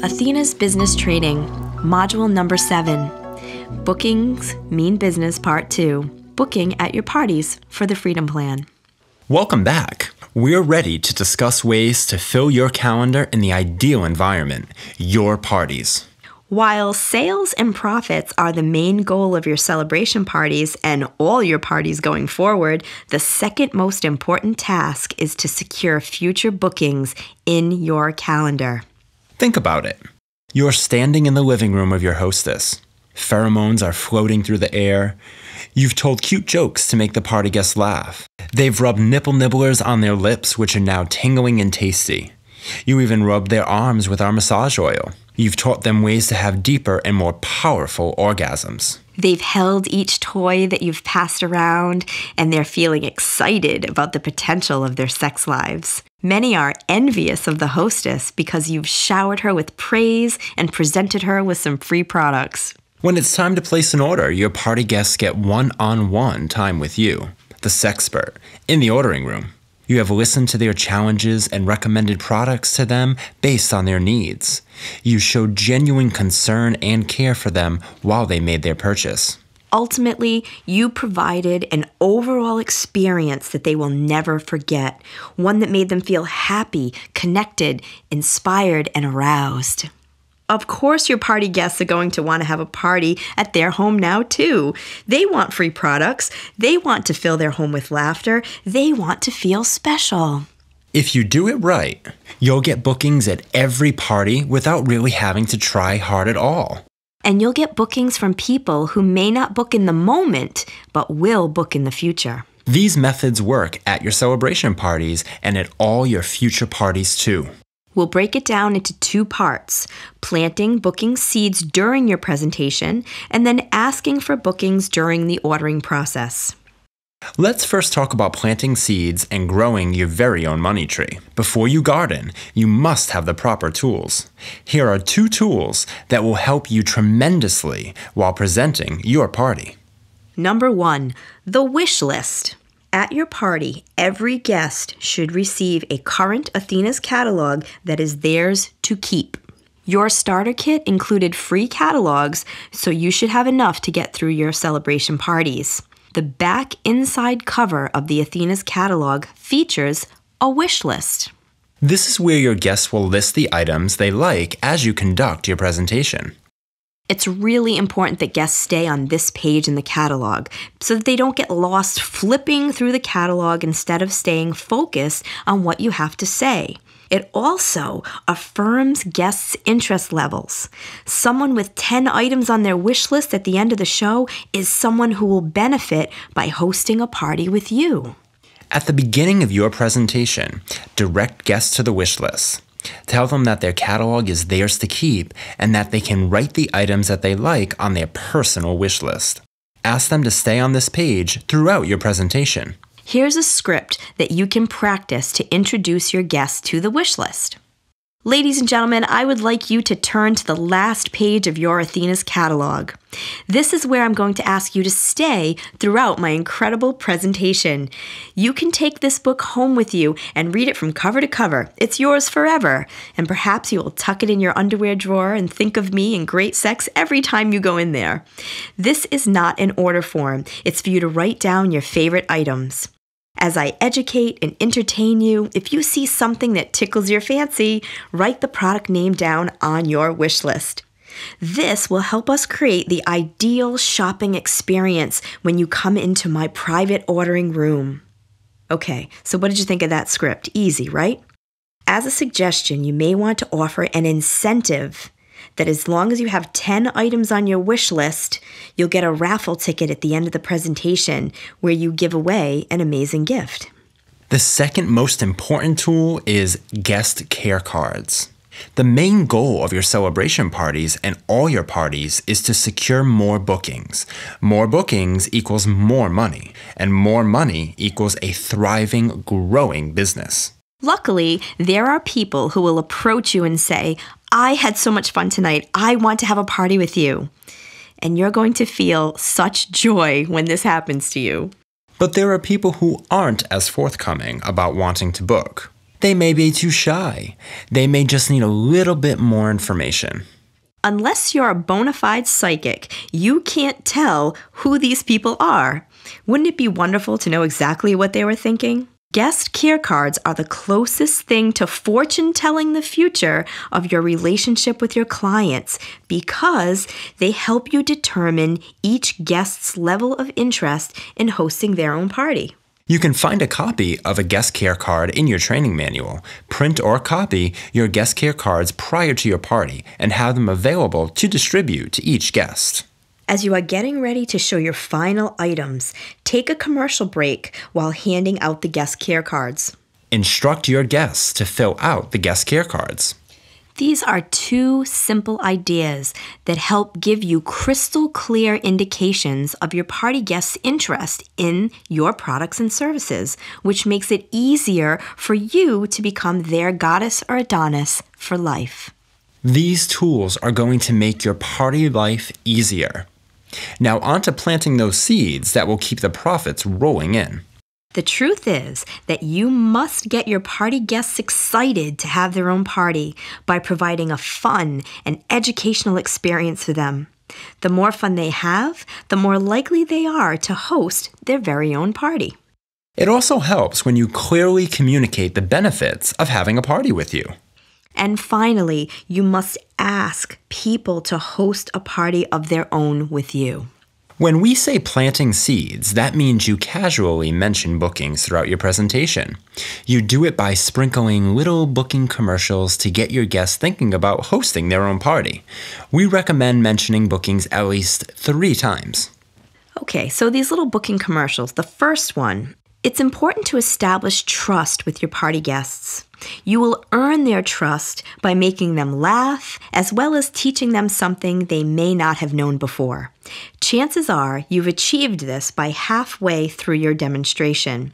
Athena's Business Trading, Module Number 7. Bookings Mean Business Part 2. Booking at your parties for the Freedom Plan. Welcome back. We're ready to discuss ways to fill your calendar in the ideal environment, your parties. While sales and profits are the main goal of your celebration parties and all your parties going forward, the second most important task is to secure future bookings in your calendar. Think about it. You're standing in the living room of your hostess. Pheromones are floating through the air. You've told cute jokes to make the party guests laugh. They've rubbed nipple nibblers on their lips, which are now tingling and tasty. You even rubbed their arms with our massage oil. You've taught them ways to have deeper and more powerful orgasms. They've held each toy that you've passed around, and they're feeling excited about the potential of their sex lives. Many are envious of the hostess because you've showered her with praise and presented her with some free products. When it's time to place an order, your party guests get one-on-one time with you, the sexpert, in the ordering room. You have listened to their challenges and recommended products to them based on their needs. You showed genuine concern and care for them while they made their purchase. Ultimately, you provided an overall experience that they will never forget, one that made them feel happy, connected, inspired, and aroused. Of course, your party guests are going to want to have a party at their home now, too. They want free products. They want to fill their home with laughter. They want to feel special. If you do it right, you'll get bookings at every party without really having to try hard at all. And you'll get bookings from people who may not book in the moment, but will book in the future. These methods work at your celebration parties and at all your future parties, too. We'll break it down into two parts: planting booking seeds during your presentation, and then asking for bookings during the ordering process. Let's first talk about planting seeds and growing your very own money tree. Before you garden, you must have the proper tools. Here are two tools that will help you tremendously while presenting your party. Number 1, the wish list. At your party, every guest should receive a current Athena's catalog that is theirs to keep. Your starter kit included free catalogs, so you should have enough to get through your celebration parties. The back inside cover of the Athena's catalog features a wish list. This is where your guests will list the items they like as you conduct your presentation. It's really important that guests stay on this page in the catalog so that they don't get lost flipping through the catalog instead of staying focused on what you have to say. It also affirms guests' interest levels. Someone with 10 items on their wish list at the end of the show is someone who will benefit by hosting a party with you. At the beginning of your presentation, direct guests to the wish list. Tell them that their catalog is theirs to keep and that they can write the items that they like on their personal wish list. Ask them to stay on this page throughout your presentation. Here's a script that you can practice to introduce your guests to the wish list. Ladies and gentlemen, I would like you to turn to the last page of your Athena's catalog. This is where I'm going to ask you to stay throughout my incredible presentation. You can take this book home with you and read it from cover to cover. It's yours forever. And perhaps you will tuck it in your underwear drawer and think of me and great sex every time you go in there. This is not an order form. It's for you to write down your favorite items. As I educate and entertain you, if you see something that tickles your fancy, write the product name down on your wish list. This will help us create the ideal shopping experience when you come into my private ordering room. Okay, so what did you think of that script? Easy, right? As a suggestion, you may want to offer an incentive that as long as you have 10 items on your wish list, you'll get a raffle ticket at the end of the presentation where you give away an amazing gift. The second most important tool is guest care cards. The main goal of your celebration parties and all your parties is to secure more bookings. More bookings equals more money, and more money equals a thriving, growing business. Luckily, there are people who will approach you and say, "I had so much fun tonight. I want to have a party with you." And you're going to feel such joy when this happens to you. But there are people who aren't as forthcoming about wanting to book. They may be too shy. They may just need a little bit more information. Unless you're a bona fide psychic, you can't tell who these people are. Wouldn't it be wonderful to know exactly what they were thinking? Guest care cards are the closest thing to fortune-telling the future of your relationship with your clients because they help you determine each guest's level of interest in hosting their own party. You can find a copy of a guest care card in your training manual. Print or copy your guest care cards prior to your party and have them available to distribute to each guest. As you are getting ready to show your final items, take a commercial break while handing out the guest care cards. Instruct your guests to fill out the guest care cards. These are two simple ideas that help give you crystal clear indications of your party guests' interest in your products and services, which makes it easier for you to become their goddess or Adonis for life. These tools are going to make your party life easier. Now on to planting those seeds that will keep the profits rolling in. The truth is that you must get your party guests excited to have their own party by providing a fun and educational experience for them. The more fun they have, the more likely they are to host their very own party. It also helps when you clearly communicate the benefits of having a party with you. And finally, you must ask people to host a party of their own with you. When we say planting seeds, that means you casually mention bookings throughout your presentation. You do it by sprinkling little booking commercials to get your guests thinking about hosting their own party. We recommend mentioning bookings at least 3 times. Okay, so these little booking commercials. The first one, it's important to establish trust with your party guests. You will earn their trust by making them laugh, as well as teaching them something they may not have known before. Chances are you've achieved this by halfway through your demonstration.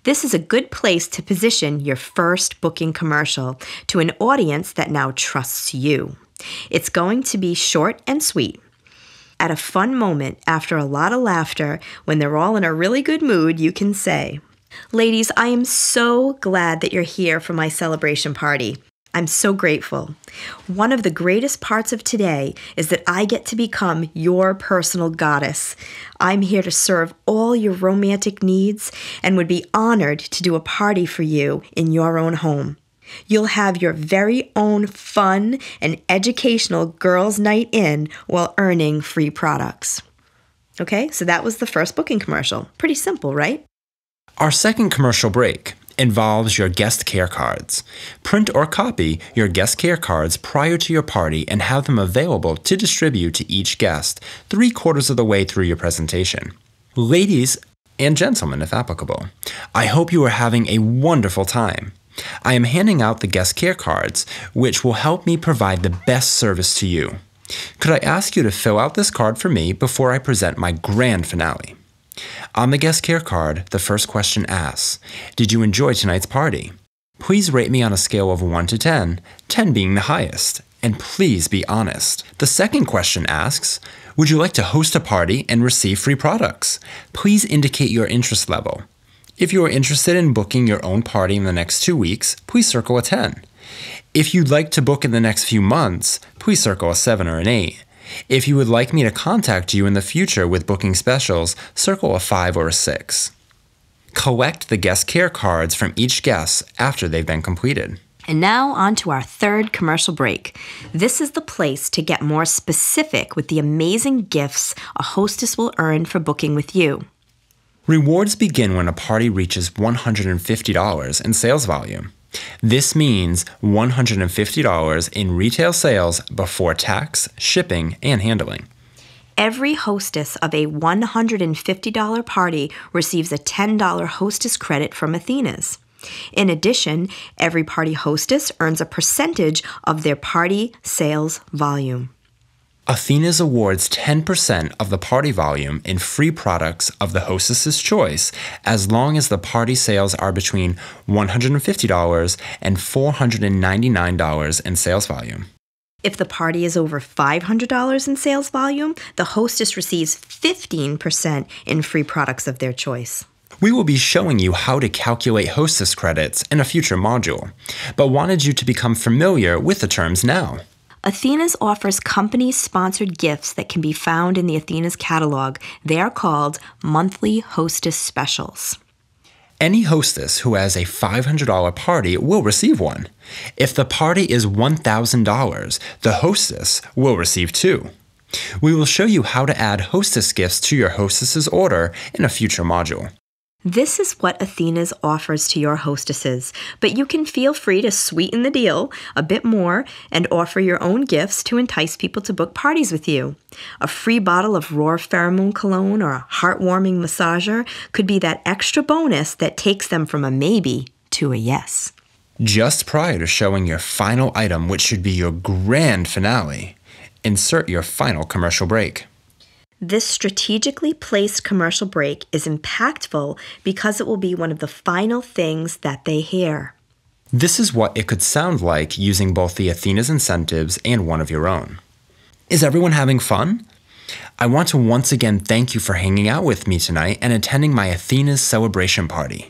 This is a good place to position your first booking commercial to an audience that now trusts you. It's going to be short and sweet. At a fun moment, after a lot of laughter, when they're all in a really good mood, you can say, "Ladies, I am so glad that you're here for my celebration party. I'm so grateful. One of the greatest parts of today is that I get to become your personal goddess. I'm here to serve all your romantic needs and would be honored to do a party for you in your own home. You'll have your very own fun and educational girls' night in while earning free products." Okay, so that was the first booking commercial. Pretty simple, right? Our second commercial break involves your guest care cards. Print or copy your guest care cards prior to your party and have them available to distribute to each guest 3/4 of the way through your presentation. Ladies and gentlemen, if applicable, I hope you are having a wonderful time. I am handing out the guest care cards, which will help me provide the best service to you. Could I ask you to fill out this card for me before I present my grand finale? On the guest care card, the first question asks, "Did you enjoy tonight's party? Please rate me on a scale of 1 to 10, 10 being the highest, and please be honest." The second question asks, "Would you like to host a party and receive free products? Please indicate your interest level. If you are interested in booking your own party in the next 2 weeks, please circle a 10. If you'd like to book in the next few months, please circle a 7 or an 8. If you would like me to contact you in the future with booking specials, circle a 5 or a 6. Collect the guest care cards from each guest after they've been completed. And now on to our third commercial break. This is the place to get more specific with the amazing gifts a hostess will earn for booking with you. Rewards begin when a party reaches $150 in sales volume. This means $150 in retail sales before tax, shipping, and handling. Every hostess of a $150 party receives a $10 hostess credit from Athena's. In addition, every party hostess earns a percentage of their party sales volume. Athena's awards 10% of the party volume in free products of the hostess's choice as long as the party sales are between $150 and $499 in sales volume. If the party is over $500 in sales volume, the hostess receives 15% in free products of their choice. We will be showing you how to calculate hostess credits in a future module, but wanted you to become familiar with the terms now. Athena's offers company-sponsored gifts that can be found in the Athena's catalog. They are called monthly hostess specials. Any hostess who has a $500 party will receive one. If the party is $1,000, the hostess will receive two. We will show you how to add hostess gifts to your hostess's order in a future module. This is what Athena's offers to your hostesses, but you can feel free to sweeten the deal a bit more and offer your own gifts to entice people to book parties with you. A free bottle of raw pheromone cologne or a heartwarming massager could be that extra bonus that takes them from a maybe to a yes. Just prior to showing your final item, which should be your grand finale, insert your final commercial break. This strategically placed commercial break is impactful because it will be one of the final things that they hear. This is what it could sound like using both the Athena's incentives and one of your own. Is everyone having fun? I want to once again thank you for hanging out with me tonight and attending my Athena's celebration party.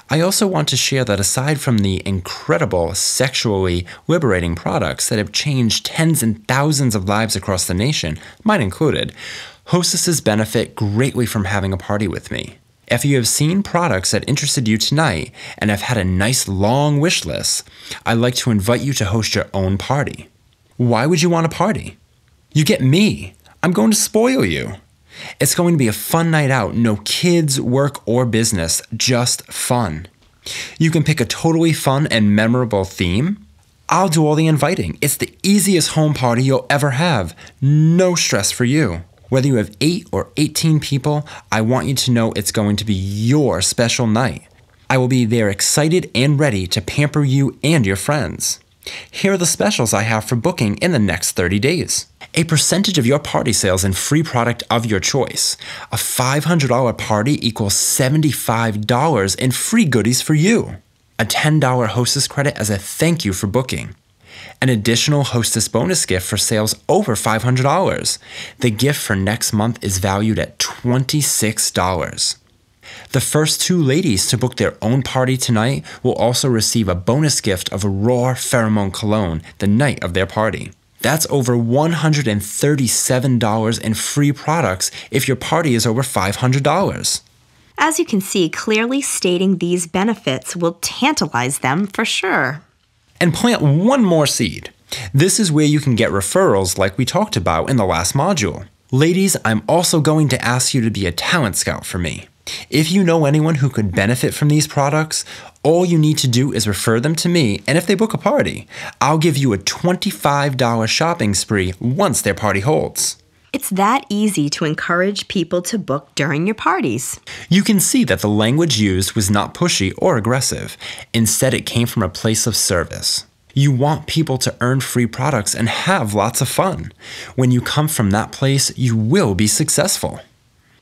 I also want to share that aside from the incredible sexually liberating products that have changed tens and thousands of lives across the nation, mine included, hostesses benefit greatly from having a party with me. If you have seen products that interested you tonight and have had a nice long wish list, I'd like to invite you to host your own party. Why would you want a party? You get me. I'm going to spoil you. It's going to be a fun night out, no kids, work, or business, just fun. You can pick a totally fun and memorable theme. I'll do all the inviting. It's the easiest home party you'll ever have. No stress for you. Whether you have 8 or 18 people, I want you to know it's going to be your special night. I will be there excited and ready to pamper you and your friends. Here are the specials I have for booking in the next 30 days. A percentage of your party sales and free product of your choice. A $500 party equals $75 in free goodies for you. A $10 hostess credit as a thank you for booking. An additional hostess bonus gift for sales over $500. The gift for next month is valued at $26. The first 2 ladies to book their own party tonight will also receive a bonus gift of a raw pheromone cologne the night of their party. That's over $137 in free products if your party is over $500. As you can see, clearly stating these benefits will tantalize them for sure. And plant one more seed. This is where you can get referrals like we talked about in the last module. Ladies, I'm also going to ask you to be a talent scout for me. If you know anyone who could benefit from these products, all you need to do is refer them to me, and if they book a party, I'll give you a $25 shopping spree once their party holds. It's that easy to encourage people to book during your parties. You can see that the language used was not pushy or aggressive. Instead, it came from a place of service. You want people to earn free products and have lots of fun. When you come from that place, you will be successful.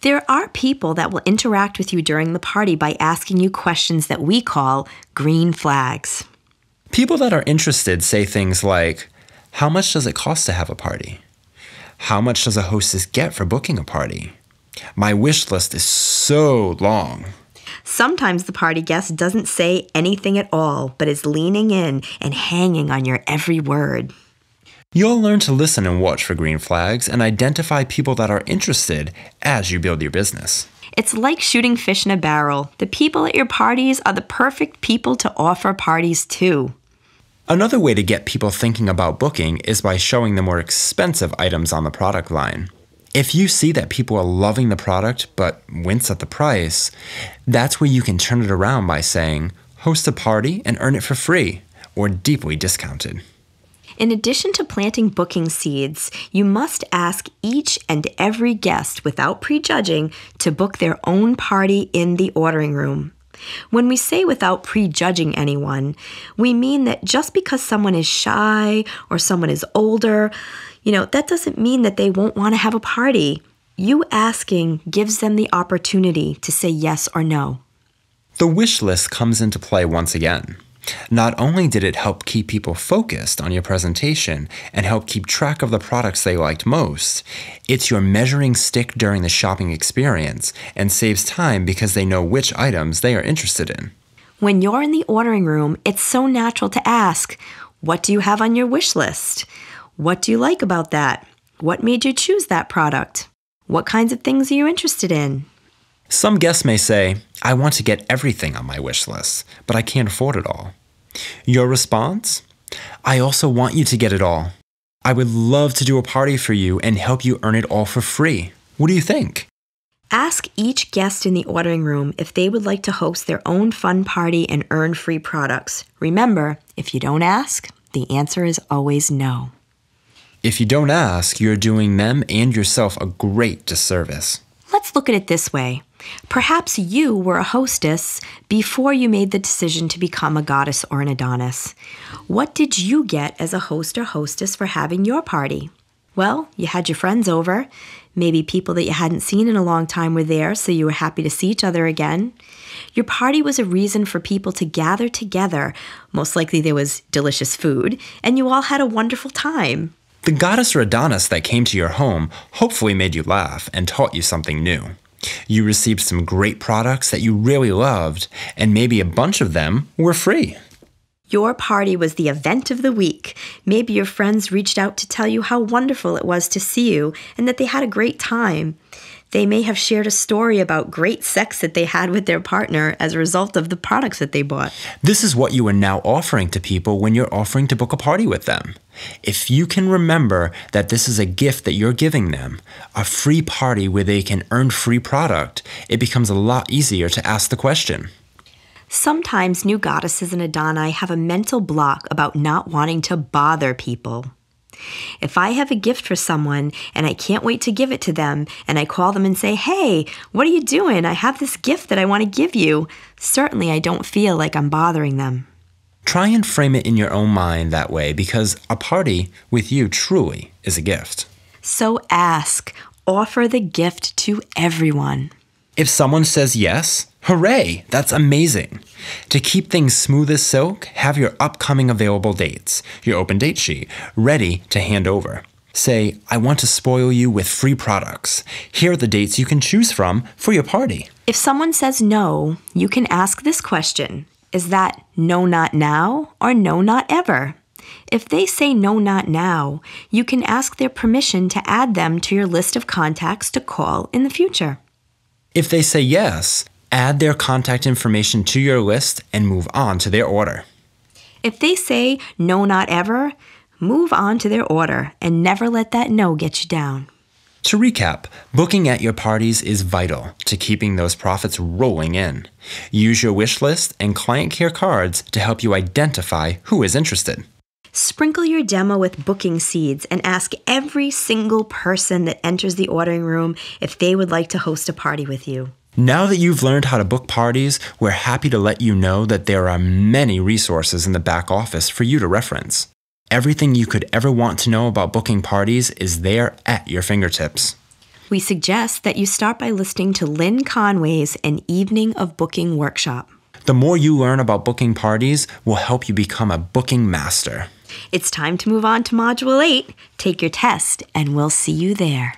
There are people that will interact with you during the party by asking you questions that we call green flags. People that are interested say things like, how much does it cost to have a party? How much does a hostess get for booking a party? My wish list is so long. Sometimes the party guest doesn't say anything at all, but is leaning in and hanging on your every word. You'll learn to listen and watch for green flags and identify people that are interested as you build your business. It's like shooting fish in a barrel. The people at your parties are the perfect people to offer parties to. Another way to get people thinking about booking is by showing the more expensive items on the product line. If you see that people are loving the product but wince at the price, that's where you can turn it around by saying, host a party and earn it for free or deeply discounted. In addition to planting booking seeds, you must ask each and every guest without prejudging to book their own party in the ordering room. When we say without prejudging anyone, we mean that just because someone is shy or someone is older, that doesn't mean that they won't want to have a party. You asking gives them the opportunity to say yes or no. The wish list comes into play once again. Not only did it help keep people focused on your presentation and help keep track of the products they liked most, it's your measuring stick during the shopping experience and saves time because they know which items they are interested in. When you're in the ordering room, it's so natural to ask, what do you have on your wish list? What do you like about that? What made you choose that product? What kinds of things are you interested in? Some guests may say, I want to get everything on my wish list, but I can't afford it all. Your response? I also want you to get it all. I would love to do a party for you and help you earn it all for free. What do you think? Ask each guest in the ordering room if they would like to host their own fun party and earn free products. Remember, if you don't ask, the answer is always no. If you don't ask, you're doing them and yourself a great disservice. Let's look at it this way. Perhaps you were a hostess before you made the decision to become a goddess or an Adonis. What did you get as a host or hostess for having your party? Well, you had your friends over. Maybe people that you hadn't seen in a long time were there, so you were happy to see each other again. Your party was a reason for people to gather together. Most likely there was delicious food, and you all had a wonderful time. The goddess or Adonis that came to your home hopefully made you laugh and taught you something new. You received some great products that you really loved, and maybe a bunch of them were free. Your party was the event of the week. Maybe your friends reached out to tell you how wonderful it was to see you and that they had a great time. They may have shared a story about great sex that they had with their partner as a result of the products that they bought. This is what you are now offering to people when you're offering to book a party with them. If you can remember that this is a gift that you're giving them, a free party where they can earn free product, it becomes a lot easier to ask the question. Sometimes new goddesses and Adoni have a mental block about not wanting to bother people. If I have a gift for someone and I can't wait to give it to them and I call them and say, hey, what are you doing? I have this gift that I want to give you. Certainly I don't feel like I'm bothering them. Try and frame it in your own mind that way because a party with you truly is a gift. So ask, offer the gift to everyone. If someone says yes, hooray, that's amazing. To keep things smooth as silk, have your upcoming available dates, your open date sheet, ready to hand over. Say, I want to spoil you with free products. Here are the dates you can choose from for your party. If someone says no, you can ask this question. Is that no, not now, or no, not ever? If they say no, not now, you can ask their permission to add them to your list of contacts to call in the future. If they say yes, add their contact information to your list and move on to their order. If they say no, not ever, move on to their order and never let that no get you down. To recap, booking at your parties is vital to keeping those profits rolling in. Use your wish list and client care cards to help you identify who is interested. Sprinkle your demo with booking seeds and ask every single person that enters the ordering room if they would like to host a party with you. Now that you've learned how to book parties, we're happy to let you know that there are many resources in the back office for you to reference. Everything you could ever want to know about booking parties is there at your fingertips. We suggest that you start by listening to Lynn Conway's An Evening of Booking workshop. The more you learn about booking parties will help you become a booking master. It's time to move on to Module 8. Take your test, and we'll see you there.